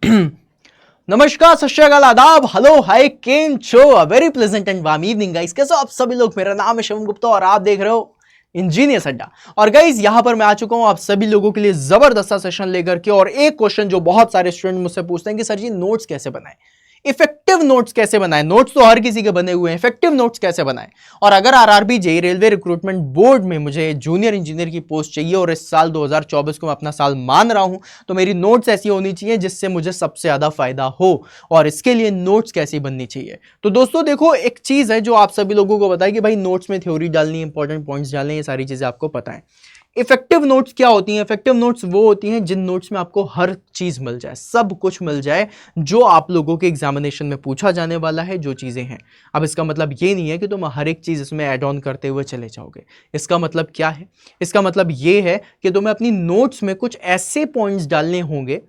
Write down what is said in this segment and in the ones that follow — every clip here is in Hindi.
नमस्कार, सत श्री अकाल, आदाब, हेलो, हाय, केम छो, a very pleasant and warm evening guys. कैसे हो आप सभी लोग? मेरा नाम है शिवम गुप्ता और आप देख रहे हो इंजीनियर्स अड्डा। और गाइस यहां पर मैं आ चुका हूं आप सभी लोगों के लिए जबरदस्त सेशन लेकर के। और एक क्वेश्चन जो बहुत सारे स्टूडेंट मुझसे पूछते हैं कि सर जी नोट्स कैसे बनाएं, इफेक्टिव नोट्स कैसे बनाएं। नोट्स तो हर किसी के बने हुए हैं, इफेक्टिव नोट्स कैसे बनाएं। और अगर RRB JEE railway recruitment board में मुझे जूनियर इंजीनियर की पोस्ट चाहिए और इस साल 2024 को मैं अपना साल मान रहा हूं, तो मेरी नोट्स ऐसी होनी चाहिए जिससे मुझे सबसे ज्यादा फायदा हो। और इसके लिए नोट्स कैसी बननी चाहिए? तो दोस्तों देखो, एक चीज है जो आप सभी लोगों को पता है कि भाई नोट्स में थ्योरी डालनी है, इंपॉर्टेंट पॉइंट्स डालने, ये सारी चीजें आपको पता है। इफेक्टिव नोट्स क्या होती हैं? इफेक्टिव नोट्स वो होती हैं जिन नोट्स में आपको हर चीज मिल जाए, सब कुछ मिल जाए जो आप लोगों के एग्जामिनेशन में पूछा जाने वाला है, जो चीजें हैं। अब इसका मतलब ये नहीं है कि तुम हर एक चीज इसमें ऐड ऑन करते हुए चले जाओगे। इसका मतलब क्या है? इसका मतलब ये है कि तुम्हें अपनी नोट्स में कुछ ऐसे पॉइंट्स डालने होंगे,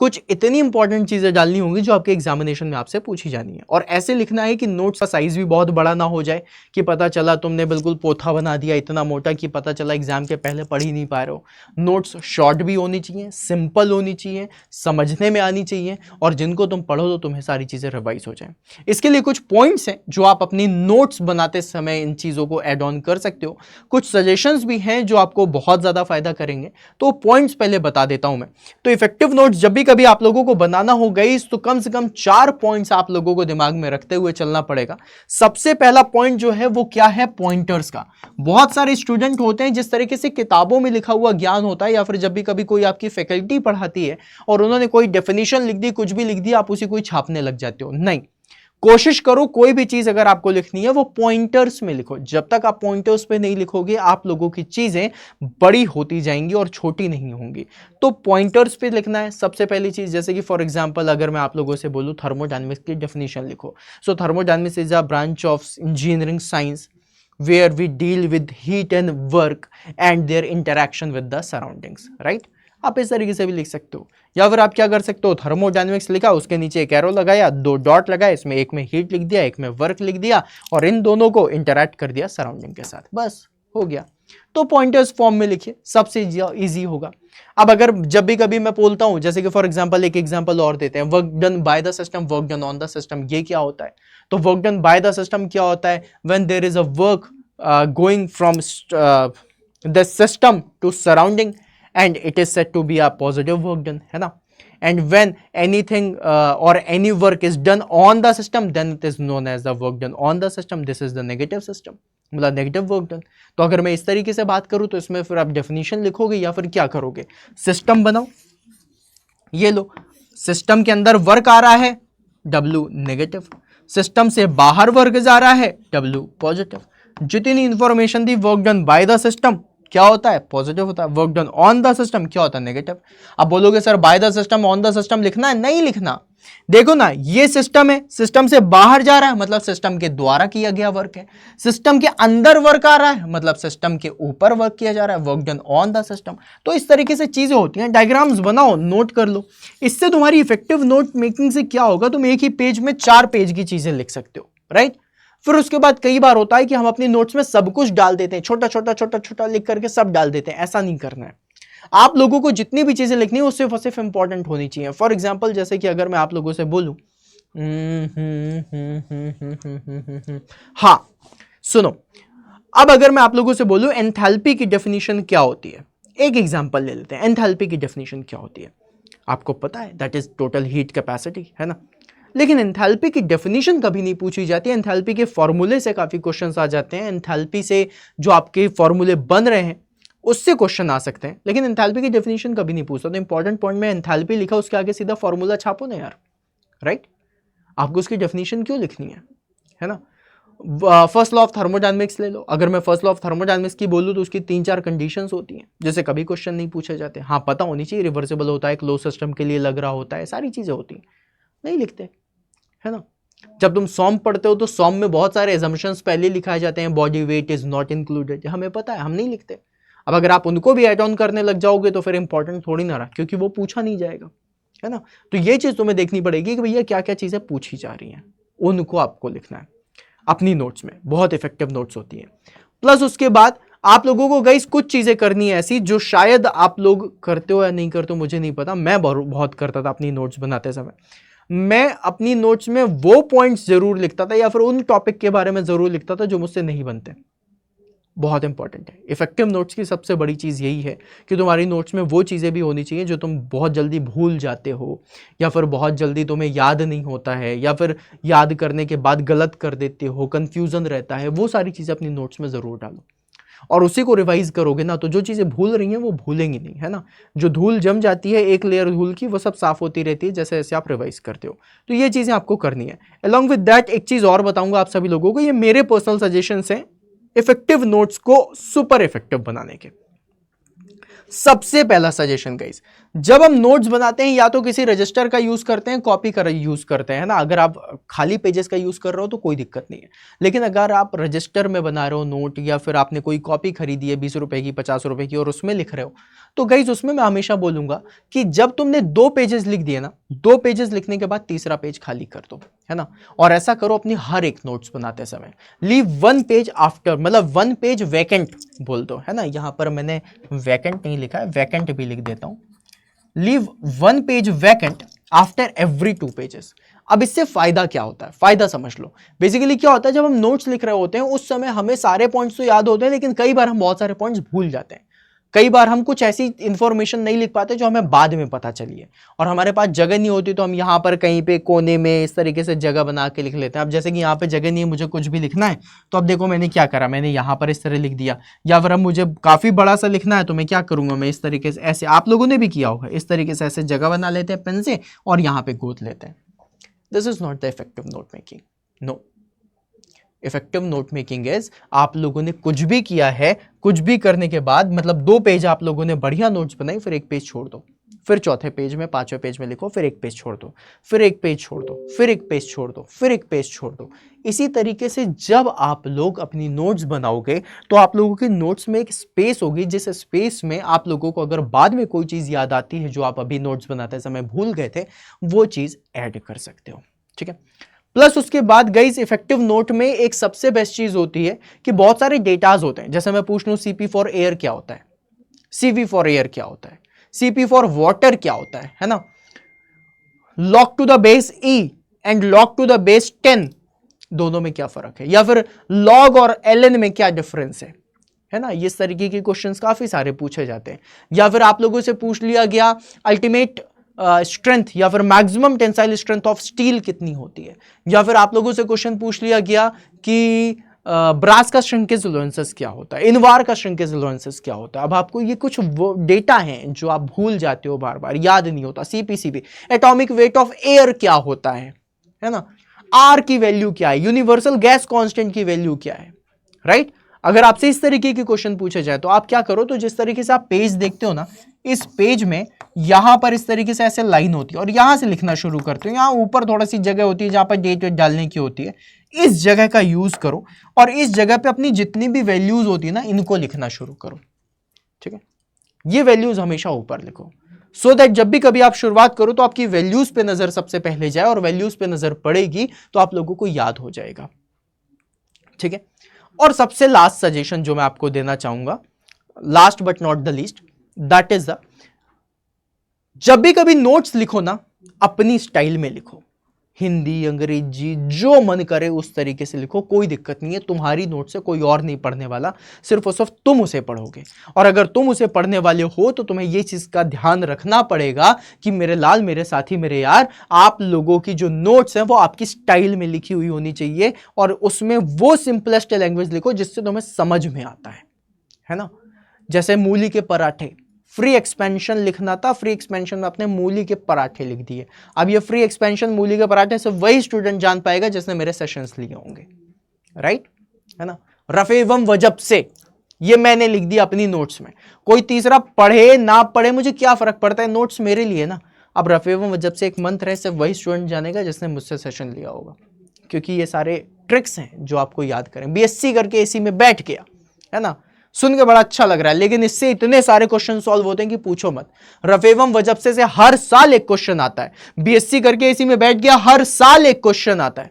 कुछ इतनी इंपॉर्टेंट चीजें डालनी होंगी जो आपके एग्जामिनेशन में आपसे पूछी जानी है। और ऐसे लिखना है कि नोट्स का साइज भी बहुत बड़ा ना हो जाए कि पता चला तुमने बिल्कुल पोथा बना दिया इतना मोटा कि पता चला एग्जाम के पहले पढ़ ही नहीं पा रहे हो। नोट्स शॉर्ट भी होनी चाहिए, सिंपल होनी चाहिए, समझने में आनी चाहिए, और जिनको तुम पढ़ो तो तुम्हें सारी चीजें रिवाइज हो जाए। इसके लिए कुछ पॉइंट्स हैं जो आप अपनी नोट्स बनाते समय इन चीजों को ऐड ऑन कर सकते हो। कुछ सजेशंस भी हैं जो आपको बहुत ज्यादा फायदा करेंगे। तो पॉइंट्स पहले बता देता हूं मैं। तो इफेक्टिव नोट्स जब भी कभी आप लोगों को बनाना हो गई तो कम से कम 4 पॉइंट्स आप लोगों को दिमाग में रखते हुए चलना पड़ेगा। सबसे पहला पॉइंट जो है वो क्या है? पॉइंटर्स का। बहुत सारे स्टूडेंट होते हैं जिस तरीके से किताबों में लिखा हुआ ज्ञान होता है, या फिर जब भी कभी कोई आपकी फैकल्टी पढ़ाती है और उन्होंने कोई डेफिनेशन लिख दी, कुछ भी लिख दिया, आप उसी को ही छापने लग जाते हो। नहीं, कोशिश करो कोई भी चीज अगर आपको लिखनी है वो पॉइंटर्स में लिखो। जब तक आप पॉइंटर्स पे नहीं लिखोगे आप लोगों की चीजें बड़ी होती जाएंगी और छोटी नहीं होंगी। तो पॉइंटर्स पे लिखना है सबसे पहली चीज। जैसे कि फॉर एग्जांपल अगर मैं आप लोगों से बोलूं थर्मोडायनेमिक्स की डेफिनेशन लिखो। So thermodynamics is a branch of engineering science where we deal with heat and work and their interaction with the surroundings, right? आप इस तरीके से भी लिख सकते हो। या फिर आप क्या कर सकते हो, थर्मोडायनेमिक्स लिखा, उसके नीचे एक एरो लगाया, 2 डॉट लगाए, इसमें एक में हीट लिख दिया, एक में वर्क लिख दिया, और इन दोनों को इंटरैक्ट कर दिया सराउंडिंग के साथ, बस हो गया। तो पॉइंटर्स फॉर्म में लिखिए, सबसे इजी होगा। अब अगर जब भी कभी मैं बोलता हूं, जैसे कि फॉर एग्जांपल एक एग्जांपल और देते हैं, work done by the system, work done on the system, ये क्या होता है? तो work done by the system क्या होता है? When there is a work going from the system to surrounding and it is said to be a positive work done, है ना? And when anything or any work is done on the system, then it is known as the work done on the system. This is the negative system, मतलब नेगेटिव वर्क डन। तो अगर मैं इस तरीके से बात करूं तो इसमें फिर आप डेफिनेशन लिखोगे या फिर क्या करोगे? सिस्टम बनाओ, ये लो, सिस्टम के अंदर वर्क आ रहा है, W नेगेटिव, सिस्टम से बाहर वर्क जा रहा है, W पॉजिटिव। जितनी information the work done by the system क्या होता है? पॉजिटिव होता है। Work done on the system क्या होता है? नेगेटिव। अब बोलोगे sir bye the system on the system लिखना है? नहीं लिखना। देखो ना, ये सिस्टम है, सिस्टम से बाहर जा रहा है मतलब सिस्टम के द्वारा किया गया वर्क है। सिस्टम के अंदर वर्क आ रहा है मतलब सिस्टम के ऊपर वर्क किया जा रहा है, work done on the system. तो इस तरीके से चीजें होती हैं। डायग्राम्स बनाओ, नोट कर लो। इससे तुम्हारी इफेक्टिव नोट मेकिंग से क्या होगा, तुम एक ही पेज में 4 पेज की चीजें लिख सकते हो, राइट? फिर उसके बाद कई बार होता है कि हम अपनी नोट्स में सब कुछ डाल देते हैं, छोटा छोटा छोटा छोटा लिख करके सब डाल देते हैं। ऐसा नहीं करना है। आप लोगों को जितनी भी चीजें लिखनी है वो सिर्फ इंपॉर्टेंट होनी चाहिए। फॉर एग्जांपल जैसे कि अगर मैं आप लोगों से बोलूं, हाँ सुनो, अब अगर मैं आप लोगों से बोलूं एंथैल्पी की डेफिनेशन क्या होती है, एक एग्जांपल ले लेते हैं। एंथैल्पी की डेफिनेशन क्या होती है? आपको पता है, that is total heat capacity, है ना? लेकिन एंथैल्पी की डेफिनेशन कभी नहीं पूछी जाती। एंथैल्पी के फॉर्मूले से काफी क्वेश्चंस आ जाते हैं। एंथैल्पी से जो आपके फॉर्मूले बन रहे हैं उससे क्वेश्चन आ सकते हैं, लेकिन एंथैल्पी की डेफिनेशन कभी नहीं पूछता। तो इंपॉर्टेंट पॉइंट में एंथैल्पी लिखा, उसके आगे सीधा फॉर्मूला छापो ना यार, राइट? आपको उसकी डेफिनेशन क्यों लिखनी है ना? फर्स्ट लॉ ऑफ थर्मोडायनेमिक्स ले लो। अगर मैं फर्स्ट लॉ ऑफ थर्मोडायनेमिक्स की बोलूं तो उसकी 3-4 कंडीशंस होती हैं, जैसे कभी क्वेश्चन नहीं पूछे जाते। हाँ पता होनी चाहिए, रिवर्सिबल होता है, क्लोज सिस्टम के लिए लग रहा होता है, सारी चीजें होती हैं, नहीं लिखते, है ना? जब तुम सॉम पढ़ते हो तो सॉम में बहुत सारे एजम्पशंस पहले लिखाए जाते हैं, body weight is not included, हमें पता है, हम नहीं लिखते। अब अगर आप उनको भी ऐड ऑन करने लग जाओगे तो फिर इंपॉर्टेंट थोड़ी ना रहा, क्योंकि वो पूछा नहीं जाएगा, है ना? तो ये चीज तुम्हें देखनी पड़ेगी कि भैया क्या क्या चीजें पूछी जा रही हैं, उनको आपको लिखना है अपनी नोट्स में। बहुत इफेक्टिव नोट्स होती हैं। प्लस उसके बाद आप लोगों को गाइस कुछ चीजें करनी है ऐसी जो शायद आप लोग करते हो या नहीं करते हो, मुझे नहीं पता। मैं बहुत करता था अपनी नोट्स बनाते समय। मैं अपनी नोट्स में वो पॉइंट्स जरूर लिखता था या फिर उन टॉपिक के बारे में जरूर लिखता था जो मुझसे नहीं बनते। बहुत इंपॉर्टेंट है। इफेक्टिव नोट्स की सबसे बड़ी चीज़ यही है कि तुम्हारी नोट्स में वो चीज़ें भी होनी चाहिए जो तुम बहुत जल्दी भूल जाते हो या फिर बहुत जल्दी तुम्हें याद नहीं होता है या फिर याद करने के बाद गलत कर देते हो, कंफ्यूजन रहता है। वो सारी चीज़ें अपनी नोट्स में ज़रूर डालो और उसी को रिवाइज करोगे ना, तो जो चीज़ें भूल रही हैं वो भूलेंगी नहीं, है ना। जो धूल जम जाती है एक लेयर धूल की, वो सब साफ होती रहती है जैसे जैसे आप रिवाइज करते हो। तो ये चीज़ें आपको करनी है। अलॉन्ग विद दैट एक चीज़ और बताऊंगा आप सभी लोगों को, ये मेरे पर्सनल सजेशंस हैं इफेक्टिव नोट्स को सुपर इफेक्टिव बनाने के। सबसे पहला सजेशन गाइस, जब हम नोट्स बनाते हैं या तो किसी रजिस्टर का यूज करते हैं, कॉपी का यूज करते हैं ना। अगर आप खाली पेजेस का यूज कर रहे हो तो कोई दिक्कत नहीं है, लेकिन अगर आप रजिस्टर में बना रहे हो नोट या फिर आपने कोई कॉपी खरीदी है 20 रुपए की 50 रुपए की और उसमें लिख रहे हो, तो गाइस उसमें मैं हमेशा बोलूंगा कि जब तुमने 2 पेजेस लिख दिए ना, 2 पेजेस लिखने के बाद तीसरा पेज खाली कर दो, है ना। और ऐसा करो अपनी हर एक नोट्स बनाते समय। लीव 1 पेज आफ्टर, मतलब 1 पेज वैकेंट बोल दो, है ना। यहां पर मैंने वैकेंट नहीं लिखा है, वैकेंट भी लिख देता हूं। Leave 1 page vacant after every 2 pages. अब इससे फायदा क्या होता है, फायदा समझ लो। बेसिकली क्या होता है, जब हम नोट्स लिख रहे होते हैं उस समय हमें सारे पॉइंट्स तो याद होते हैं, लेकिन कई बार हम बहुत सारे पॉइंट्स भूल जाते हैं। कई बार हम कुछ ऐसी इंफॉर्मेशन नहीं लिख पाते जो हमें बाद में पता चली है, और हमारे पास जगह नहीं होती तो हम यहाँ पर कहीं पे कोने में इस तरीके से जगह बना के लिख लेते हैं। अब जैसे कि यहाँ पे जगह नहीं है, मुझे कुछ भी लिखना है, तो अब देखो मैंने क्या करा, मैंने यहाँ पर इस तरह लिख दिया। या फिर अब मुझे काफी बड़ा सा लिखना है तो मैं क्या करूंगा, मैं इस तरीके से, ऐसे आप लोगों ने भी किया होगा, इस तरीके से ऐसे जगह बना लेते हैं पेन से और यहाँ पे गोद लेते हैं। This is not the effective note making, no. Effective note making is, आप लोगों ने कुछ भी किया है, कुछ भी करने के बाद, मतलब 2 पेज आप लोगों ने बढ़िया नोट्स बनाई, फिर 1 पेज छोड़ दो, फिर चौथे पेज में 5वें पेज में लिखो, फिर 1 पेज छोड़ दो, फिर 1 पेज छोड़ दो, फिर 1 पेज छोड़ दो, फिर 1 पेज छोड़ दो। इसी तरीके से जब आप लोग अपनी नोट्स बनाओगे तो आप लोगों के नोट्स में एक स्पेस होगी, जिस स्पेस में आप लोगों को अगर बाद में कोई चीज याद आती है जो आप अभी नोट्स बनाते समय भूल गए थे, वो चीज ऐड कर सकते हो, ठीक है। प्लस उसके बाद गाइस इफेक्टिव नोट में एक सबसे बेस्ट चीज होती है कि बहुत सारे डेटाज होते हैं। जैसे मैं पूछ लूं CP फॉर एयर क्या होता है, CV फॉर एयर क्या होता है, CP फॉर वाटर क्या होता है ना। Log to the base E and log to the base 10, दोनों में क्या फर्क है, या फिर लॉग और ln में क्या डिफरेंस है ना। इस तरीके के क्वेश्चंस काफी सारे पूछे जाते हैं। या फिर आप लोगों से पूछ लिया गया अल्टीमेट स्ट्रेंथ या फिर maximum tensile strength of steel कितनी होती है। या फिर आप लोगों से क्वेश्चन पूछ लिया गया कि ब्रास का श्रिंकेज अलाउंसेस क्या होता है, इनवार का श्रिंकेज अलाउंसेस क्या होता है। अब आपको ये कुछ डेटा हैं जो आप भूल जाते हो, बार बार याद नहीं होता। CPCB, atomic weight of air क्या होता है ना। आर की वैल्यू क्या है, यूनिवर्सल गैस कांस्टेंट की वैल्यू क्या है, राइट। अगर आपसे इस तरीके के क्वेश्चन पूछे जाए तो आप क्या करो, तो जिस तरीके से आप पेज देखते हो ना, इस पेज में यहां पर इस तरीके से ऐसे लाइन होती है और यहां से लिखना शुरू करते हो। यहां ऊपर थोड़ा सी जगह होती है जहां पर डेट वेट डालने की होती है, इस जगह का यूज करो और इस जगह पे अपनी जितनी भी वैल्यूज होती है ना, इनको लिखना शुरू करो, ठीक है। ये वैल्यूज हमेशा ऊपर लिखो, सो दैट जब भी कभी आप शुरुआत करो तो आपकी वैल्यूज पे नजर सबसे पहले जाए, और वैल्यूज पे नजर पड़ेगी तो आप लोगों को याद हो जाएगा, ठीक है। और सबसे लास्ट सजेशन जो मैं आपको देना चाहूंगा, last but not the least, that is the, जब भी कभी नोट्स लिखो ना, अपनी स्टाइल में लिखो। हिंदी, अंग्रेजी, जो मन करे उस तरीके से लिखो, कोई दिक्कत नहीं है। तुम्हारी नोट से कोई और नहीं पढ़ने वाला, सिर्फ और सिर्फ तुम उसे पढ़ोगे। और अगर तुम उसे पढ़ने वाले हो तो तुम्हें यह चीज का ध्यान रखना पड़ेगा कि मेरे लाल, मेरे साथी, मेरे यार, आप लोगों की जो नोट्स हैं वो आपकी स्टाइल में लिखी हुई होनी चाहिए, और उसमें वो सिंपलेस्ट लैंग्वेज लिखो जिससे तुम्हें समझ में आता है ना। जैसे मूली के पराठे, फ्री एक्सपेंशन लिखना था, फ्री एक्सपेंशन में आपने मूली के पराठे लिख दिए। अब ये फ्री एक्सपेंशन मूली के पराठे से वही स्टूडेंट जान पाएगा जिसने मेरे सेशंस लिए होंगे, राइट, है ना। रफे एवं वजब से, ये मैंने लिख दिया अपनी नोट्स में। कोई तीसरा पढ़े ना पढ़े मुझे क्या फर्क पड़ता है, नोट्स मेरे लिए ना। अब रफे एवं वजब से एक मंत्र है, सिर्फ वही स्टूडेंट जानेगा जिसने मुझसे सेशन लिया होगा, क्योंकि ये सारे ट्रिक्स हैं जो आपको याद करें। BSc करके AC में बैठ गया, है ना, सुन के बड़ा अच्छा लग रहा है, लेकिन इससे इतने सारे क्वेश्चन सॉल्व होते हैं कि पूछो मत। रफेवम वजबसे से हर साल एक क्वेश्चन आता है। BSc करके इसी में बैठ गया, हर साल एक क्वेश्चन आता है।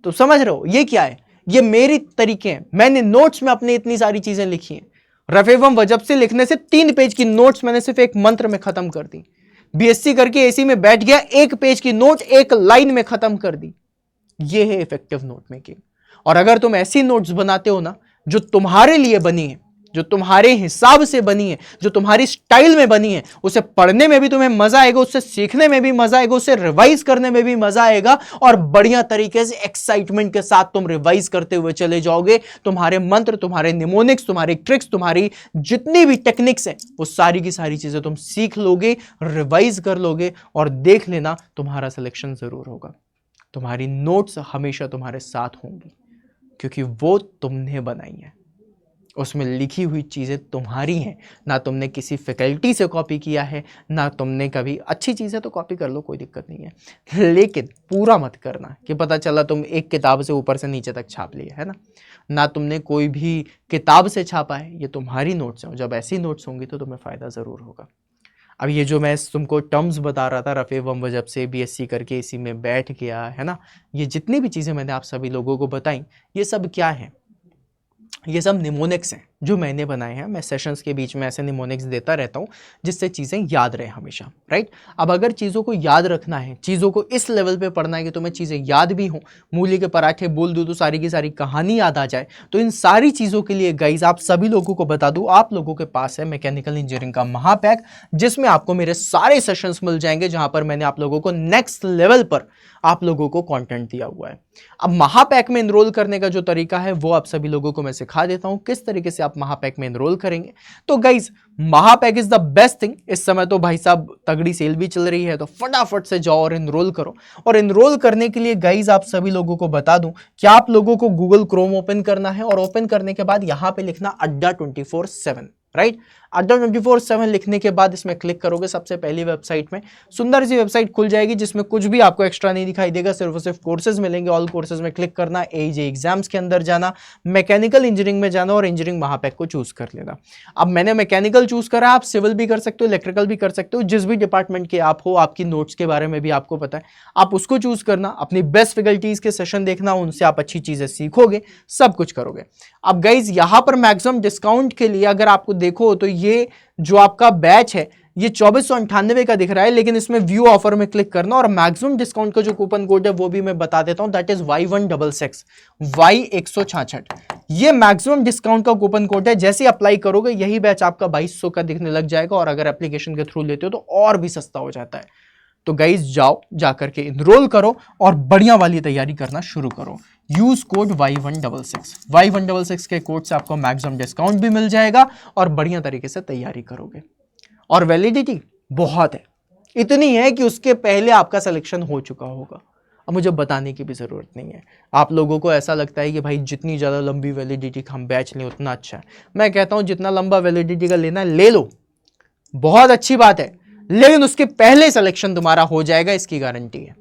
तो समझ रहे हो ये क्या है, ये मेरी तरीके हैं, मैंने नोट्स में अपने इतनी सारी चीजें लिखी हैं। रफेवम वजब से लिखने से 3 पेज की नोट्स मैंने सिर्फ एक मंत्र में खत्म कर दी। बीएससी करके एसी में बैठ गया, 1 पेज की नोट 1 लाइन में खत्म कर दी। ये है इफेक्टिव नोट मेकिंग। और अगर तुम ऐसी नोट्स बनाते हो ना जो तुम्हारे लिए बनी है, जो तुम्हारे हिसाब से बनी है, जो तुम्हारी स्टाइल में बनी है, उसे पढ़ने में भी तुम्हें मजा आएगा, उससे सीखने में भी मजा आएगा, उसे रिवाइज करने में भी मजा आएगा और बढ़िया तरीके से एक्साइटमेंट के साथ तुम रिवाइज करते हुए चले जाओगे। तुम्हारे मंत्र, तुम्हारे निमोनिक्स, तुम्हारी ट्रिक्स, तुम्हारी जितनी भी टेक्निक्स हैं, वो सारी की सारी चीजें तुम सीख लोगे, रिवाइज कर लोगे और देख लेना तुम्हारा सिलेक्शन जरूर होगा। तुम्हारी नोट्स हमेशा तुम्हारे साथ होंगी क्योंकि वो तुमने बनाई है, उसमें लिखी हुई चीज़ें तुम्हारी हैं, ना तुमने किसी फैकल्टी से कॉपी किया है, ना तुमने कभी, अच्छी चीज़ें तो कॉपी कर लो, कोई दिक्कत नहीं है, लेकिन पूरा मत करना कि पता चला तुम एक किताब से ऊपर से नीचे तक छाप लिए, है ना तुमने कोई भी किताब से छापा है, ये तुम्हारी नोट्स हैं। जब ऐसी नोट्स होंगी तो तुम्हें फ़ायदा ज़रूर होगा। अब ये जो मैं तुमको टर्म्स बता रहा था, रफेवम वजब से बीएससी करके इसी में बैठ गया, है ना, ये जितनी भी चीज़ें मैंने आप सभी लोगों को बताई, ये सब क्या है? ये सब निमोनिक्स हैं जो मैंने बनाए हैं। मैं सेशंस के बीच में ऐसे निमोनिक्स देता रहता हूँ जिससे चीज़ें याद रहे हमेशा, राइट। अब अगर चीज़ों को याद रखना है, चीज़ों को इस लेवल पे पढ़ना है कि तुम्हें चीज़ें याद भी हों, मूली के पराठे बोल दूँ तो सारी की सारी कहानी याद आ जाए, तो इन सारी चीज़ों के लिए गाइज आप सभी लोगों को बता दूँ, आप लोगों के पास है मैकेनिकल इंजीनियरिंग का महापैक, जिसमें आपको मेरे सारे सेशंस मिल जाएंगे, जहाँ पर मैंने आप लोगों को नेक्स्ट लेवल पर आप लोगों को कंटेंट दिया हुआ है। अब महापैक में एनरोल करने का जो तरीका है वो आप सभी लोगों को मैं सिखा देता हूं, किस तरीके से आप महापैक में एनरोल करेंगे। तो guys Mahapack is the best thing. इस समय तो भाई साहब तगड़ी सेल भी चल रही है, तो फटाफट से जाओ और एनरोल करो। और एनरोल करने के लिए गाइज आप सभी लोगों को बता दूं कि आप लोगों को गूगल क्रोम ओपन करना है और ओपन करने के बाद यहां पे लिखना अड्डा 24/7, राइट। अड्डा 24/7 लिखने के बाद इसमें क्लिक करोगे, सबसे पहली वेबसाइट में सुंदर सी वेबसाइट खुल जाएगी जिसमें कुछ भी आपको एक्स्ट्रा नहीं दिखाई देगा, सिर्फ और सिर्फ कोर्सेज मिलेंगे। ऑल कोर्सेज में क्लिक करना, एजे एग्जाम्स के अंदर जाना, मैकेनिकल इंजीनियरिंग में जाना और इंजीनियरिंग महापैक को चूज कर लेना। अब मैंने मैकेनिकल चूज करा, आप सिविल भी कर सकते हो, इलेक्ट्रिकल भी कर सकते हो, जिस भी डिपार्टमेंट के आप हो, आपकी नोट्स के बारे में भी आपको पता है, आप उसको चूज करना, अपनी बेस्ट फैकल्टीज के सेशन देखना, उनसे आप अच्छी चीजें सीखोगे, सब कुछ करोगे। अब गाइज यहां पर मैक्सिमम डिस्काउंट के लिए अगर आपको देखो तो ये जो आपका बैच है ये 2498 का दिख रहा है, लेकिन इसमें व्यू ऑफर में क्लिक करना और मैक्सिमम डिस्काउंट का जो कूपन कोड है वो भी मैं बता देता हूं, दैट इज Y166 Y166। ये मैक्सिमम डिस्काउंट का कूपन कोड है, जैसे ही अप्लाई करोगे यही बैच आपका 2200 का दिखने लग जाएगा, और अगर एप्लीकेशन के थ्रू लेते हो तो और भी सस्ता हो जाता है। तो गाइज जाओ, जाकर के इनरोल करो और बढ़िया वाली तैयारी करना शुरू करो। यूज कोड Y166 के कोड से आपको मैक्सिमम डिस्काउंट भी मिल जाएगा और बढ़िया तरीके से तैयारी करोगे। और वैलिडिटी बहुत है, इतनी है कि उसके पहले आपका सिलेक्शन हो चुका होगा। अब मुझे बताने की भी ज़रूरत नहीं है। आप लोगों को ऐसा लगता है कि भाई जितनी ज़्यादा लंबी वैलिडिटी का हम बैच लें उतना अच्छा है। मैं कहता हूँ जितना लंबा वैलिडिटी का लेना है ले लो, बहुत अच्छी बात है, लेकिन उसके पहले सिलेक्शन तुम्हारा हो जाएगा, इसकी गारंटी है,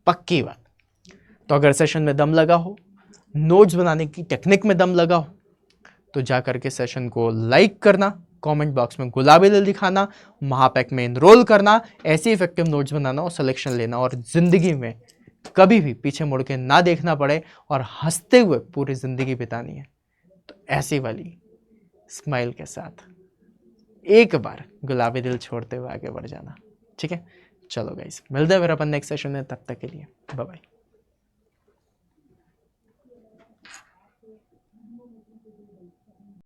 पक्की बात। तो अगर सेशन में दम लगा हो, नोट्स बनाने की टेक्निक में दम लगा हो, तो जाकर के सेशन को लाइक करना, कमेंट बॉक्स में गुलाबी दिल दिखाना, महापैक में एनरोल करना, ऐसे इफेक्टिव नोट्स बनाना और सिलेक्शन लेना, और जिंदगी में कभी भी पीछे मुड़ के ना देखना पड़े और हंसते हुए पूरी जिंदगी बितानी है तो ऐसी वाली स्माइल के साथ एक बार गुलाबी दिल छोड़ते हुए आगे बढ़ जाना, ठीक है। चलो गाइस, मिलते हैं फिर अपन नेक्स्ट सेशन में, तब तक के लिए बाय बाय।